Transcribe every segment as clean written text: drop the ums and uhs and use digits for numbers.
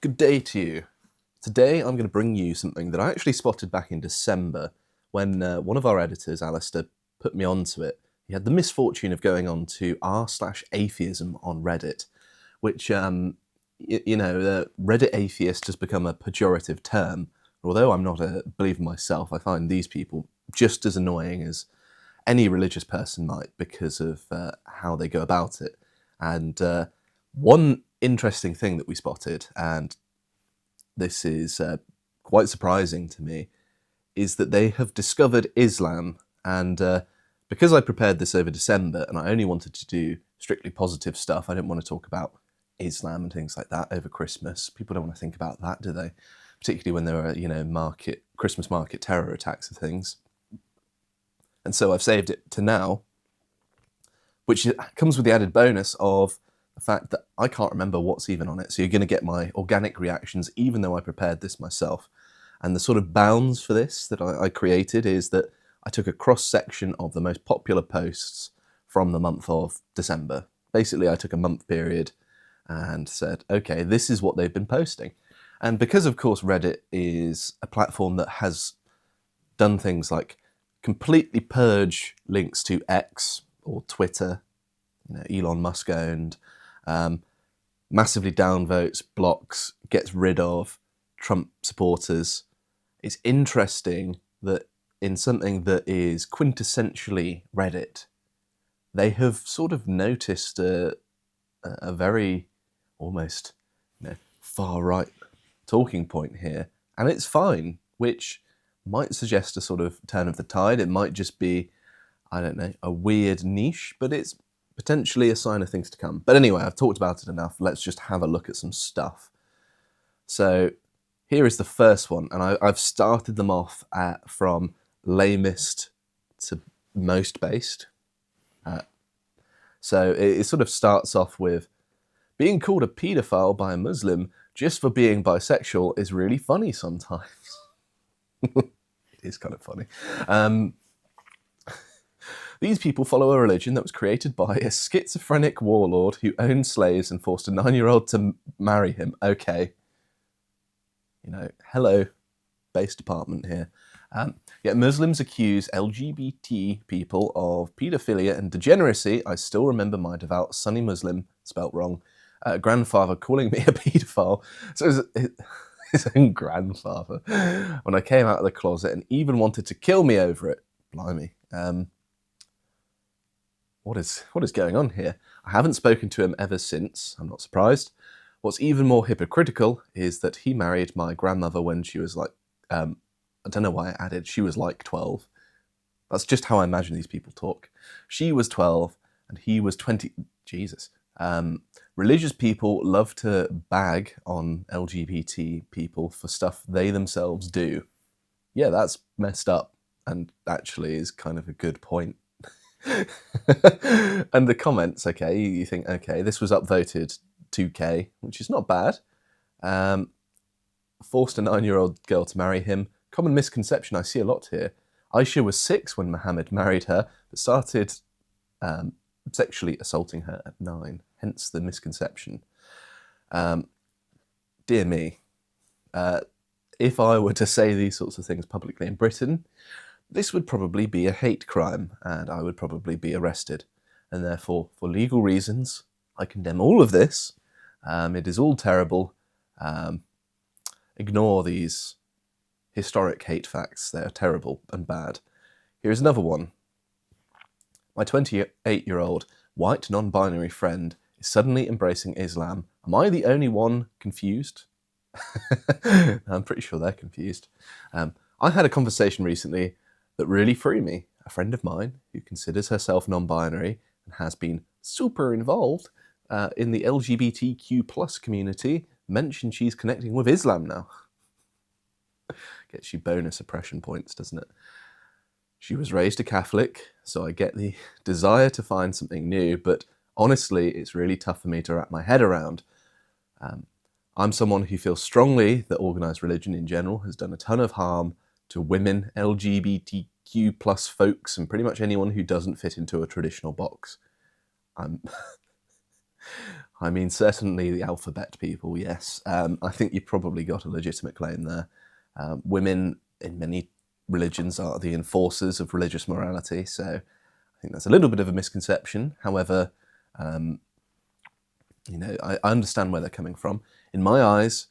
Good day to you. Today I'm going to bring you something that I actually spotted back in December when one of our editors, Alistair, put me onto it. He had the misfortune of going on to r/atheism on Reddit, which, Reddit atheist has become a pejorative term. Although I'm not a believer myself, I find these people just as annoying as any religious person might because of how they go about it. And one interesting thing that we spotted, and this is quite surprising to me, is that they have discovered Islam. And because I prepared this over December and I only wanted to do strictly positive stuff, I didn't want to talk about Islam and things like that over Christmas. People don't want to think about that, do they? Particularly when there are, Christmas market terror attacks and things. And so I've saved it to now, which comes with the added bonus of the fact that I can't remember what's even on it. So you're going to get my organic reactions, even though I prepared this myself. And the sort of bounds for this that I created is that I took a cross-section of the most popular posts from the month of December. Basically, I took a month period and said, okay, this is what they've been posting. And because, of course, Reddit is a platform that has done things like completely purge links to X or Twitter, Elon Musk owned, massively downvotes, blocks, gets rid of Trump supporters. It's interesting that in something that is quintessentially Reddit, they have sort of noticed a very almost far-right talking point here, and it's fine, which might suggest a sort of turn of the tide. It might just be, I don't know, a weird niche, but it's potentially a sign of things to come. But anyway, I've talked about it enough. Let's just have a look at some stuff. So here is the first one, and I've started them off from lamest to most based. So it sort of starts off with, being called a paedophile by a Muslim just for being bisexual is really funny sometimes. It is kind of funny. These people follow a religion that was created by a schizophrenic warlord who owned slaves and forced a 9-year-old to marry him. Okay. Hello, base department here. Yet Muslims accuse LGBT people of paedophilia and degeneracy. I still remember my devout Sunni Muslim, spelt wrong, grandfather calling me a paedophile. So his own grandfather, when I came out of the closet, and even wanted to kill me over it. Blimey. What is going on here? I haven't spoken to him ever since. I'm not surprised. What's even more hypocritical is that he married my grandmother when she was like, I don't know why I added, she was like 12. That's just how I imagine these people talk. She was 12 and he was 20. Jesus. Religious people love to bag on LGBT people for stuff they themselves do. Yeah, that's messed up, and actually is kind of a good point. And the comments, okay, you think, okay, this was upvoted 2K, which is not bad. Forced a 9-year-old girl to marry him. Common misconception I see a lot here. Aisha was 6 when Muhammad married her, but started sexually assaulting her at 9, hence the misconception. Dear me, if I were to say these sorts of things publicly in Britain, this would probably be a hate crime and I would probably be arrested. And therefore, for legal reasons, I condemn all of this. It is all terrible. Ignore these historic hate facts. They are terrible and bad. Here's another one. My 28-year-old white non-binary friend is suddenly embracing Islam. Am I the only one confused? I'm pretty sure they're confused. I had a conversation recently that really threw me. A friend of mine who considers herself non-binary and has been super involved in the LGBTQ plus community mentioned she's connecting with Islam now. Gets you bonus oppression points, doesn't it? She was raised a Catholic, so I get the desire to find something new, but honestly, it's really tough for me to wrap my head around. I'm someone who feels strongly that organised religion in general has done a ton of harm to women, LGBTQ plus folks, and pretty much anyone who doesn't fit into a traditional box. I mean, certainly the alphabet people, yes. I think you've probably got a legitimate claim there. Women in many religions are the enforcers of religious morality, so I think that's a little bit of a misconception. However, I understand where they're coming from. In my eyes,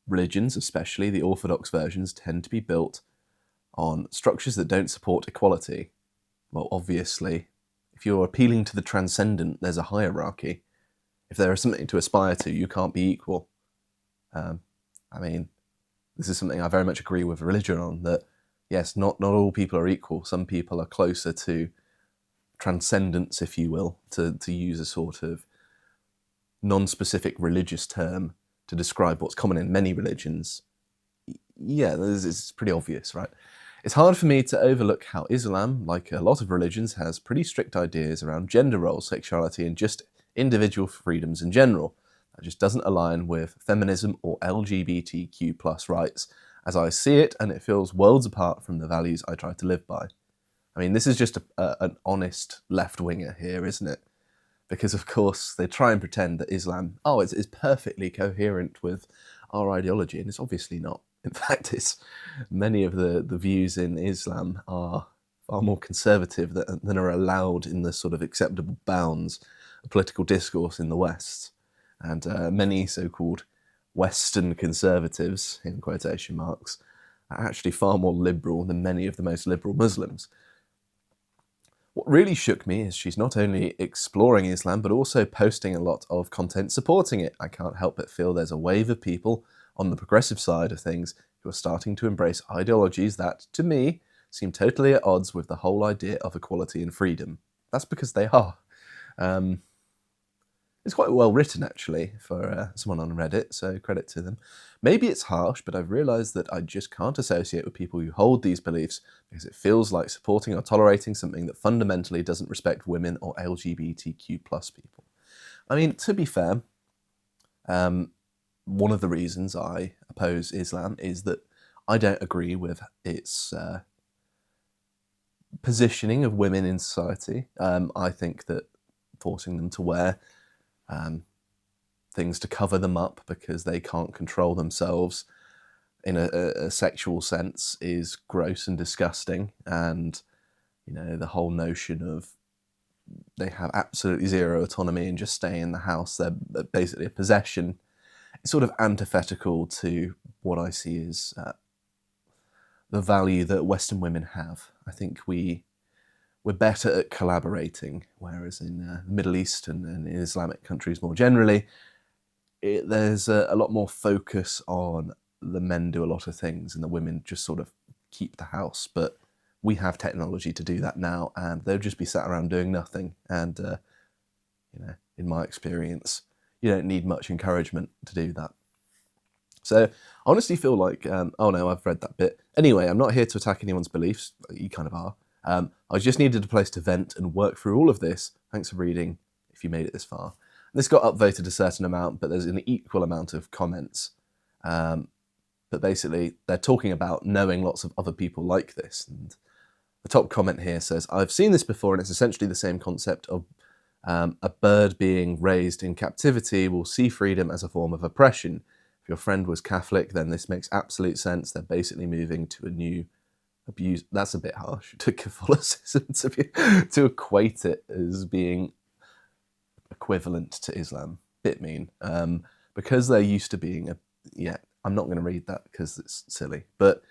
religions, especially the orthodox versions, tend to be built on structures that don't support equality. Well, obviously, if you're appealing to the transcendent, there's a hierarchy. If there is something to aspire to, you can't be equal. I mean, this is something I very much agree with religion on, that yes, not all people are equal. Some people are closer to transcendence, if you will, to use a sort of non-specific religious term to describe what's common in many religions. Yeah, it's pretty obvious, right? It's hard for me to overlook how Islam, like a lot of religions, has pretty strict ideas around gender roles, sexuality, and just individual freedoms in general. That just doesn't align with feminism or LGBTQ plus rights as I see it, and it feels worlds apart from the values I try to live by. I mean, this is just an honest left-winger here, isn't it? Because, of course, they try and pretend that Islam, it's perfectly coherent with our ideology, and it's obviously not. In fact, many of the views in Islam are far more conservative than are allowed in the sort of acceptable bounds of political discourse in the West. And many so-called Western conservatives, in quotation marks, are actually far more liberal than many of the most liberal Muslims. What really shook me is she's not only exploring Islam, but also posting a lot of content supporting it. I can't help but feel there's a wave of people on the progressive side of things who are starting to embrace ideologies that, to me, seem totally at odds with the whole idea of equality and freedom. That's because they are. It's quite well written, actually, for someone on Reddit, so credit to them. Maybe it's harsh, but I've realised that I just can't associate with people who hold these beliefs because it feels like supporting or tolerating something that fundamentally doesn't respect women or LGBTQ plus people. I mean, to be fair, one of the reasons I oppose Islam is that I don't agree with its positioning of women in society. I think that forcing them to wear things to cover them up because they can't control themselves in a sexual sense is gross and disgusting. And, the whole notion of they have absolutely zero autonomy and just stay in the house, they're basically a possession, it's sort of antithetical to what I see as the value that Western women have. I think we're better at collaborating, whereas in the Middle East and in Islamic countries more generally, there's a lot more focus on the men do a lot of things and the women just sort of keep the house. But we have technology to do that now, and they'll just be sat around doing nothing. And, in my experience, you don't need much encouragement to do that. So I honestly feel like, I've read that bit. Anyway, I'm not here to attack anyone's beliefs. You kind of are. I just needed a place to vent and work through all of this. Thanks for reading, if you made it this far. This got upvoted a certain amount, but there's an equal amount of comments. But basically, they're talking about knowing lots of other people like this. And the top comment here says, I've seen this before, and it's essentially the same concept of a bird being raised in captivity will see freedom as a form of oppression. If your friend was Catholic, then this makes absolute sense. They're basically moving to a new abuse. That's a bit harsh to Catholicism to equate it as being equivalent to Islam. Bit mean. Because they're used to being I'm not going to read that because it's silly, but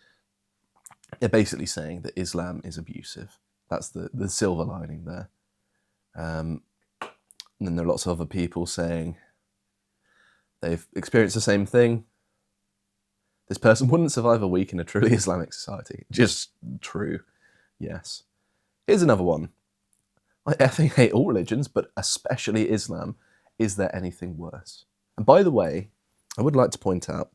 they're basically saying that Islam is abusive. That's the silver lining there. And then there are lots of other people saying they've experienced the same thing. This person wouldn't survive a week in a truly Islamic society. Just true. Yes. Here's another one. I effing hate all religions, but especially Islam. Is there anything worse? And by the way, I would like to point out,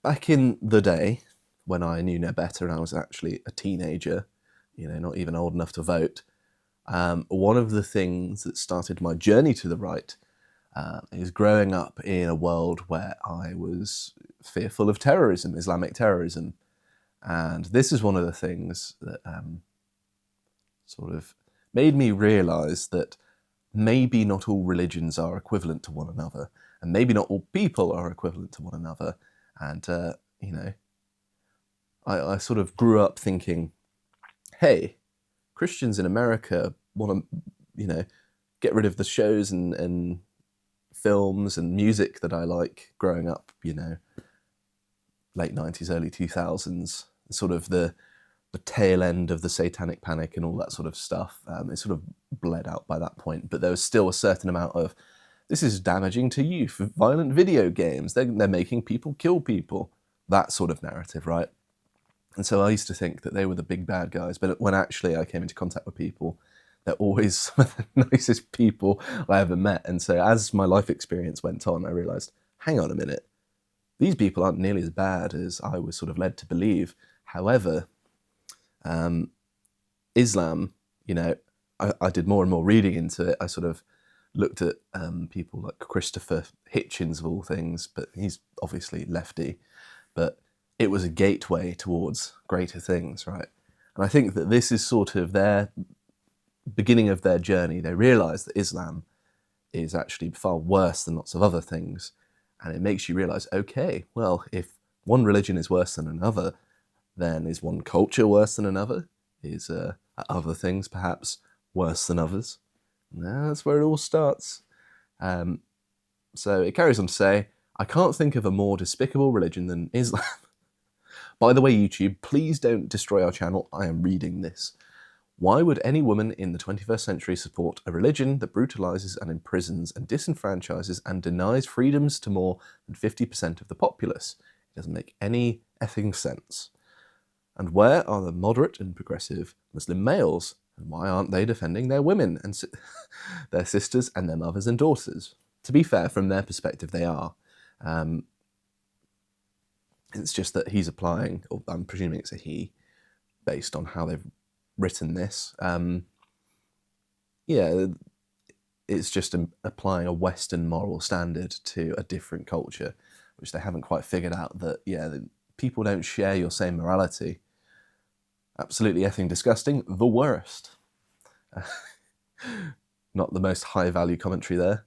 back in the day, when I knew no better and I was actually a teenager, not even old enough to vote, one of the things that started my journey to the right is growing up in a world where I was fearful of terrorism, Islamic terrorism. And this is one of the things that sort of made me realise that maybe not all religions are equivalent to one another, and maybe not all people are equivalent to one another. And, you know, I sort of grew up thinking, hey, Christians in America want to, you know, get rid of the shows and films and music that I like growing up, you know, late 90s, early 2000s, sort of the tail end of the Satanic Panic and all that sort of stuff. It sort of bled out by that point, but there was still a certain amount of, this is damaging to youth, violent video games, they're making people kill people, that sort of narrative, right? And so I used to think that they were the big bad guys, but when actually I came into contact with people, they're always some of the nicest people I ever met. And so as my life experience went on, I realised, hang on a minute, these people aren't nearly as bad as I was sort of led to believe. However, Islam, you know, I did more and more reading into it. I sort of looked at people like Christopher Hitchens of all things, but he's obviously lefty, but it was a gateway towards greater things, right? And I think that this is sort of their beginning of their journey. They realise that Islam is actually far worse than lots of other things, and it makes you realise, okay, well, if one religion is worse than another, then is one culture worse than another? Is other things perhaps worse than others? No, that's where it all starts. So it carries on to say, I can't think of a more despicable religion than Islam. By the way, YouTube, please don't destroy our channel. I am reading this. Why would any woman in the 21st century support a religion that brutalizes and imprisons and disenfranchises and denies freedoms to more than 50% of the populace? It doesn't make any effing sense. And where are the moderate and progressive Muslim males? And why aren't they defending their women and their sisters and their mothers and daughters? To be fair, from their perspective, they are. It's just that he's applying, or I'm presuming it's a he, based on how they've written this. Yeah, it's just applying a Western moral standard to a different culture, which they haven't quite figured out that, yeah, people don't share your same morality. Absolutely effing disgusting. The worst. Not the most high-value commentary there.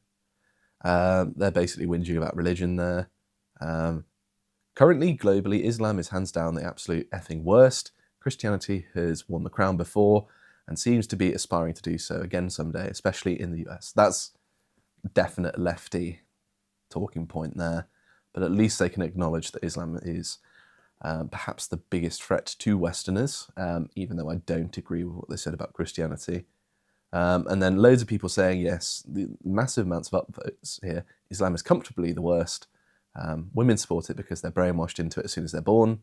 They're basically whinging about religion there. Currently, globally, Islam is hands down the absolute effing worst. Christianity has won the crown before and seems to be aspiring to do so again someday, especially in the US. That's definite lefty talking point there, but at least they can acknowledge that Islam is perhaps the biggest threat to Westerners, even though I don't agree with what they said about Christianity. And then loads of people saying, yes, the massive amounts of upvotes here, Islam is comfortably the worst. Women support it because they're brainwashed into it as soon as they're born.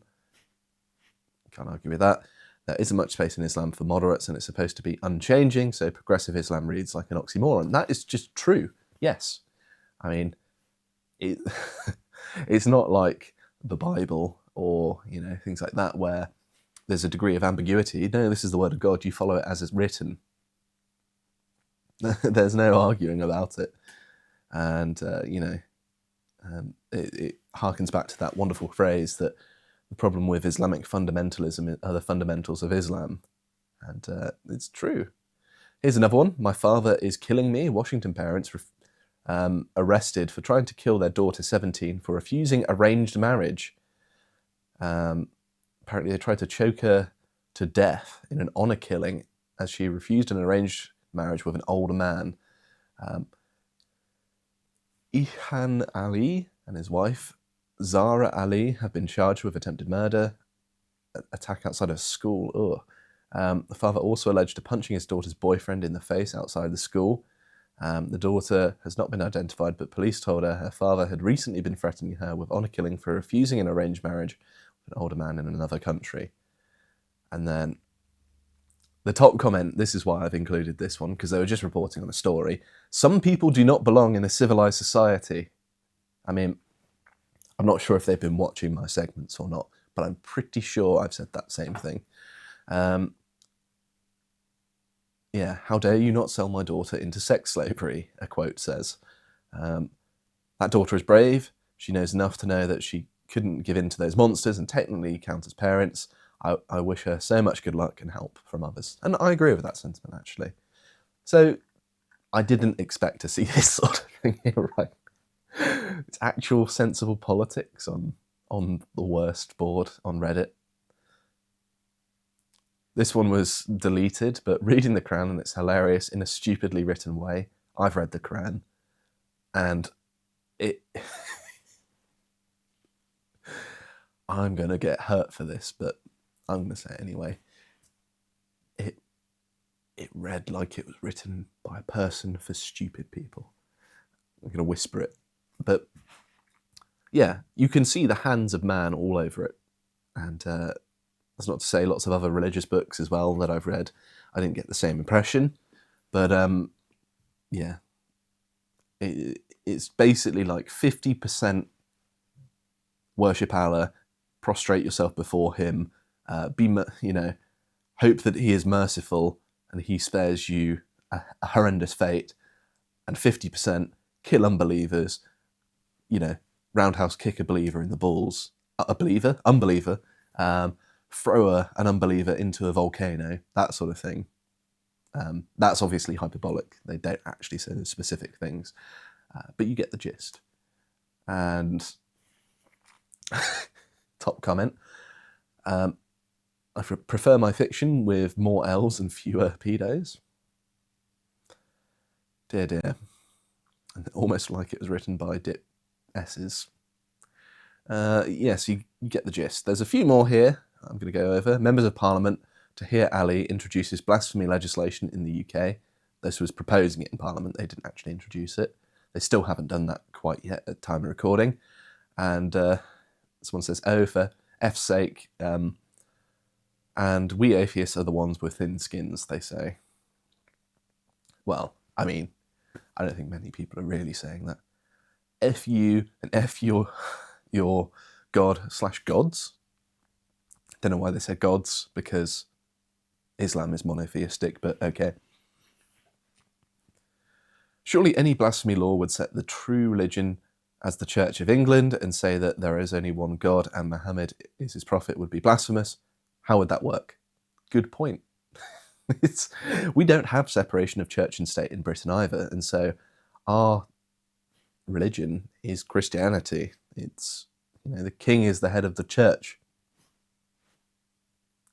Can't argue with that. There isn't much space in Islam for moderates, and it's supposed to be unchanging, so progressive Islam reads like an oxymoron. That is just true, yes. I mean, it's not like the Bible or, you know, things like that where there's a degree of ambiguity. No, this is the word of God, you follow it as it's written. There's no arguing about it. And, you know, it harkens back to that wonderful phrase that the problem with Islamic fundamentalism are the fundamentals of Islam. And it's true. Here's another one. My father is killing me. Washington parents arrested for trying to kill their daughter, 17, for refusing arranged marriage. Apparently they tried to choke her to death in an honour killing as she refused an arranged marriage with an older man. Ihan Ali and his wife, Zara Ali, have been charged with attempted murder, attack outside of school. The father also alleged punching his daughter's boyfriend in the face outside the school. The daughter has not been identified, but police told her father had recently been threatening her with honour killing for refusing an arranged marriage with an older man in another country. And then the top comment, this is why I've included this one, because they were just reporting on a story. Some people do not belong in a civilised society. I mean, I'm not sure if they've been watching my segments or not, but I'm pretty sure I've said that same thing. Yeah, how dare you not sell my daughter into sex slavery, a quote says. That daughter is brave. She knows enough to know that she couldn't give in to those monsters and technically count as parents. I wish her so much good luck and help from others. And I agree with that sentiment, actually. So I didn't expect to see this sort of thing here, right? It's actual sensible politics on the worst board on Reddit. This one was deleted, but reading the Quran, and it's hilarious in a stupidly written way. I've read the Quran, and it... I'm going to get hurt for this, but I'm going to say it anyway. It read like it was written by a person for stupid people. I'm going to whisper it. But yeah, you can see the hands of man all over it. And that's not to say lots of other religious books as well that I've read, I didn't get the same impression. But yeah, it's basically like 50% worship Allah, prostrate yourself before him, hope that he is merciful and he spares you a horrendous fate, and 50% kill unbelievers, roundhouse kick a believer in the balls, unbeliever, throw an unbeliever into a volcano, that sort of thing. That's obviously hyperbolic. They don't actually say those specific things, but you get the gist. And top comment, I prefer my fiction with more L's and fewer pedos. Dear, dear. And almost like it was written by Dip S's. Yes, you get the gist. There's a few more here I'm going to go over. Members of Parliament, Tahir Ali introduces blasphemy legislation in the UK. This was proposing it in Parliament. They didn't actually introduce it. They still haven't done that quite yet at time of recording. And someone says, oh, for F's sake. And we atheists are the ones with thin skins, they say. Well, I mean, I don't think many people are really saying that. F you and F your God/gods. Don't know why they said gods, because Islam is monotheistic, but okay. Surely any blasphemy law would set the true religion as the Church of England and say that there is only one God and Muhammad is his prophet would be blasphemous. How would that work? Good point. We don't have separation of church and state in Britain either, and so our religion is Christianity. It's, the king is the head of the church.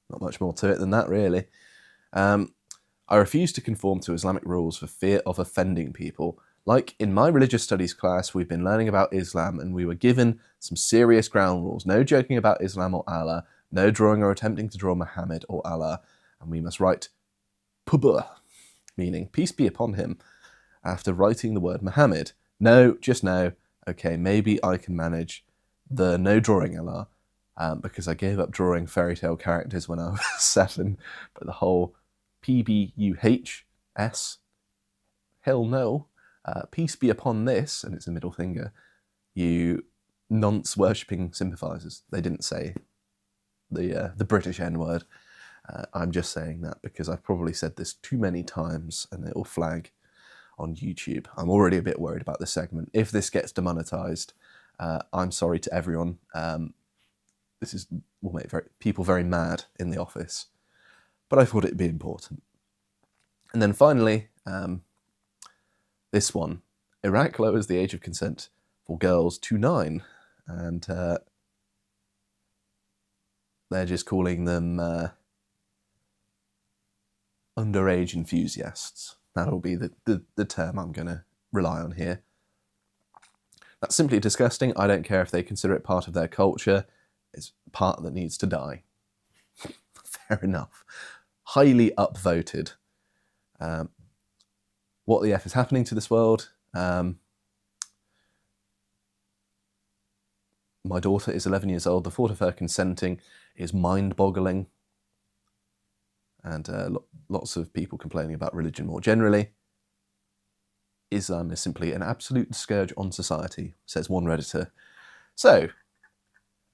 Not much more to it than that, really. I refuse to conform to Islamic rules for fear of offending people. Like in my religious studies class, we've been learning about Islam and we were given some serious ground rules. No joking about Islam or Allah, no drawing or attempting to draw Muhammad or Allah, and we must write Pubur, meaning peace be upon him, after writing the word Muhammad. No, just no. Okay, maybe I can manage the no drawing Allah, because I gave up drawing fairy tale characters when I was 7, but the whole PBUHS, hell no, peace be upon this, and it's a middle finger, you nonce worshipping sympathisers. They didn't say the British N-word. I'm just saying that because I've probably said this too many times and it will flag on YouTube. I'm already a bit worried about this segment. If this gets demonetised, I'm sorry to everyone. This will make people very mad in the office, but I thought it'd be important. And then finally, this one. Iraq lowers the age of consent for girls to 9, and they're just calling them underage enthusiasts. That'll be the term I'm going to rely on here. That's simply disgusting. I don't care if they consider it part of their culture. It's part that needs to die. Fair enough. Highly upvoted. What the F is happening to this world? My daughter is 11 years old. The thought of her consenting is mind-boggling. And lots of people complaining about religion more generally. Islam is simply an absolute scourge on society, says one Redditor. So,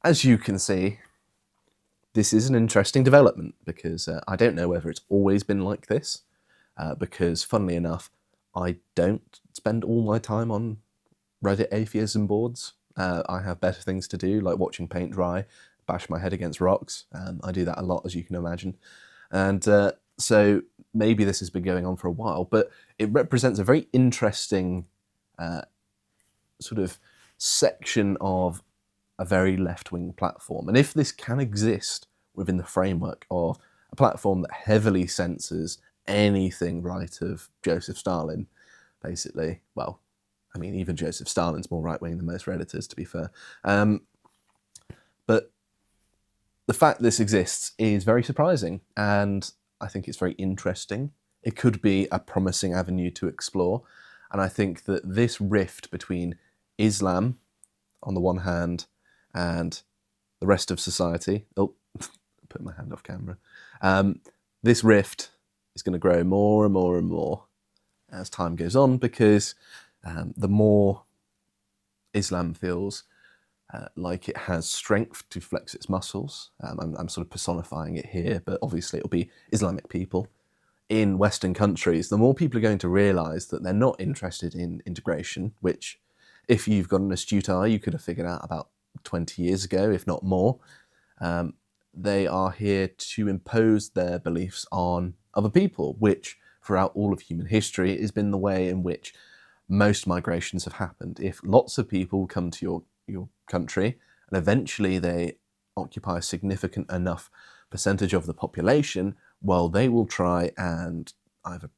as you can see, this is an interesting development because I don't know whether it's always been like this, because funnily enough, I don't spend all my time on Reddit atheism boards. I have better things to do, like watching paint dry, bash my head against rocks. I do that a lot, as you can imagine. And So maybe this has been going on for a while, but it represents a very interesting sort of section of a very left-wing platform. And if this can exist within the framework of a platform that heavily censors anything right of Joseph Stalin, basically, well, I mean, even Joseph Stalin's more right-wing than most Redditors, to be fair. But the fact this exists is very surprising, and I think it's very interesting. It could be a promising avenue to explore, and I think that this rift between Islam, on the one hand, and the rest of society, put my hand off camera, this rift is going to grow more and more and more as time goes on, because the more Islam feels like it has strength to flex its muscles. I'm sort of personifying it here, but obviously it'll be Islamic people in Western countries. The more people are going to realise that they're not interested in integration, which, if you've got an astute eye, you could have figured out about 20 years ago, if not more. They are here to impose their beliefs on other people, which throughout all of human history has been the way in which most migrations have happened. If lots of people come to your country and eventually they occupy a significant enough percentage of the population, well, they will try and either,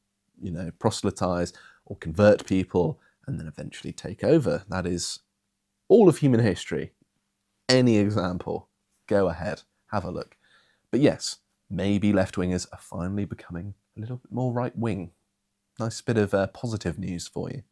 proselytize or convert people and then eventually take over. That is all of human history. Any example, go ahead, have a look. But yes, maybe left-wingers are finally becoming a little bit more right-wing. Nice bit of positive news for you.